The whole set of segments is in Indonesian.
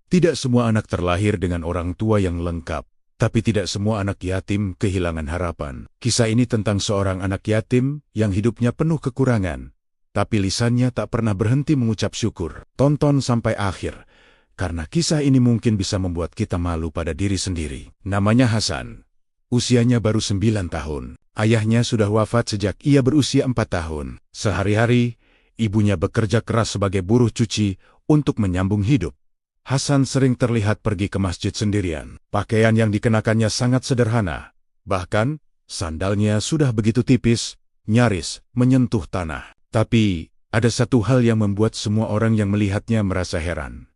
Tidak semua anak terlahir dengan orang tua yang lengkap, tapi tidak semua anak yatim kehilangan harapan. Kisah ini tentang seorang anak yatim yang hidupnya penuh kekurangan, tapi lisannya tak pernah berhenti mengucap syukur. Tonton sampai akhir, karena kisah ini mungkin bisa membuat kita malu pada diri sendiri. Namanya Hasan. Usianya baru 9 tahun. Ayahnya sudah wafat sejak ia berusia 4 tahun. Sehari-hari, ibunya bekerja keras sebagai buruh cuci untuk menyambung hidup. Hasan sering terlihat pergi ke masjid sendirian. Pakaian yang dikenakannya sangat sederhana. Bahkan, sandalnya sudah begitu tipis, nyaris menyentuh tanah. Tapi, ada satu hal yang membuat semua orang yang melihatnya merasa heran.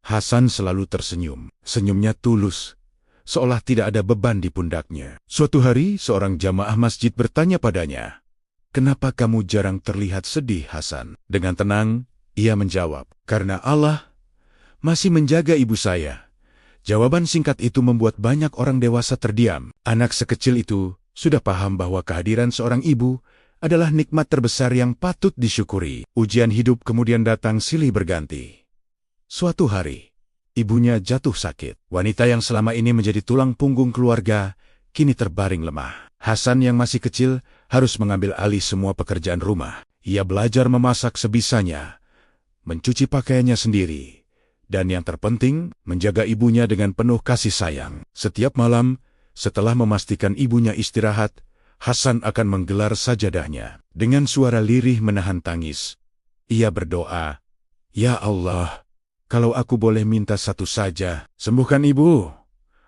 Hasan selalu tersenyum. Senyumnya tulus, seolah tidak ada beban di pundaknya. Suatu hari, seorang jamaah masjid bertanya padanya, "Kenapa kamu jarang terlihat sedih, Hasan?" Dengan tenang, ia menjawab, "Karena Allah masih menjaga ibu saya." Jawaban singkat itu membuat banyak orang dewasa terdiam. Anak sekecil itu sudah paham bahwa kehadiran seorang ibu adalah nikmat terbesar yang patut disyukuri. Ujian hidup kemudian datang silih berganti. Suatu hari, ibunya jatuh sakit. Wanita yang selama ini menjadi tulang punggung keluarga, kini terbaring lemah. Hasan yang masih kecil harus mengambil alih semua pekerjaan rumah. Ia belajar memasak sebisanya, mencuci pakaiannya sendiri, dan yang terpenting, menjaga ibunya dengan penuh kasih sayang. Setiap malam, setelah memastikan ibunya istirahat, Hasan akan menggelar sajadahnya. Dengan suara lirih menahan tangis, ia berdoa, "Ya Allah, kalau aku boleh minta satu saja, sembuhkan ibu.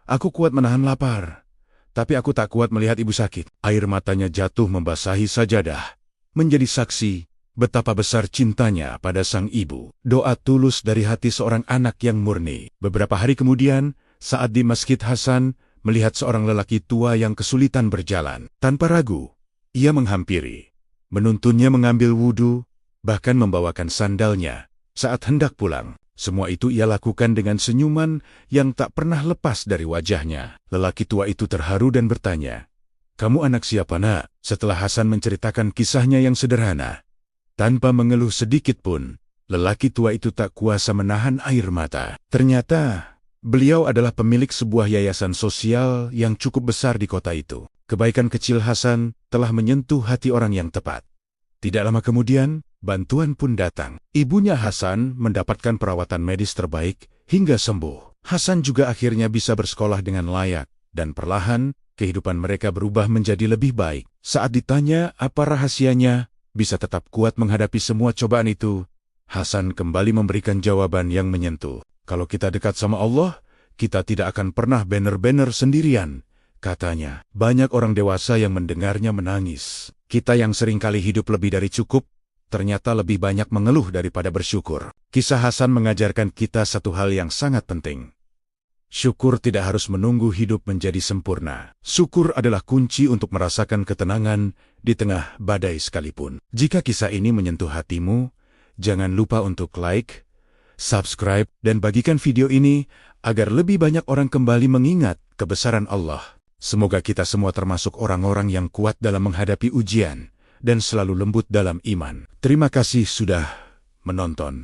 Aku kuat menahan lapar, tapi aku tak kuat melihat ibu sakit." Air matanya jatuh membasahi sajadah, menjadi saksi betapa besar cintanya pada sang ibu. Doa tulus dari hati seorang anak yang murni. Beberapa hari kemudian, saat di Masjid, Hasan melihat seorang lelaki tua yang kesulitan berjalan. Tanpa ragu, ia menghampiri, menuntunnya mengambil wudhu, bahkan membawakan sandalnya saat hendak pulang. Semua itu ia lakukan dengan senyuman yang tak pernah lepas dari wajahnya. Lelaki tua itu terharu dan bertanya, "Kamu anak siapa, nak?" Setelah Hasan menceritakan kisahnya yang sederhana, tanpa mengeluh sedikit pun, lelaki tua itu tak kuasa menahan air mata. Ternyata, beliau adalah pemilik sebuah yayasan sosial yang cukup besar di kota itu. Kebaikan kecil Hasan telah menyentuh hati orang yang tepat. Tidak lama kemudian, bantuan pun datang. Ibunya Hasan mendapatkan perawatan medis terbaik hingga sembuh. Hasan juga akhirnya bisa bersekolah dengan layak, dan perlahan kehidupan mereka berubah menjadi lebih baik. Saat ditanya apa rahasianya bisa tetap kuat menghadapi semua cobaan itu, Hasan kembali memberikan jawaban yang menyentuh. "Kalau kita dekat sama Allah, kita tidak akan pernah bener-bener sendirian," katanya. Banyak orang dewasa yang mendengarnya menangis. Kita yang seringkali hidup lebih dari cukup, ternyata lebih banyak mengeluh daripada bersyukur. Kisah Hasan mengajarkan kita satu hal yang sangat penting. Syukur tidak harus menunggu hidup menjadi sempurna. Syukur adalah kunci untuk merasakan ketenangan di tengah badai sekalipun. Jika kisah ini menyentuh hatimu, jangan lupa untuk like, subscribe, dan bagikan video ini agar lebih banyak orang kembali mengingat kebesaran Allah. Semoga kita semua termasuk orang-orang yang kuat dalam menghadapi ujian dan selalu lembut dalam iman. Terima kasih sudah menonton.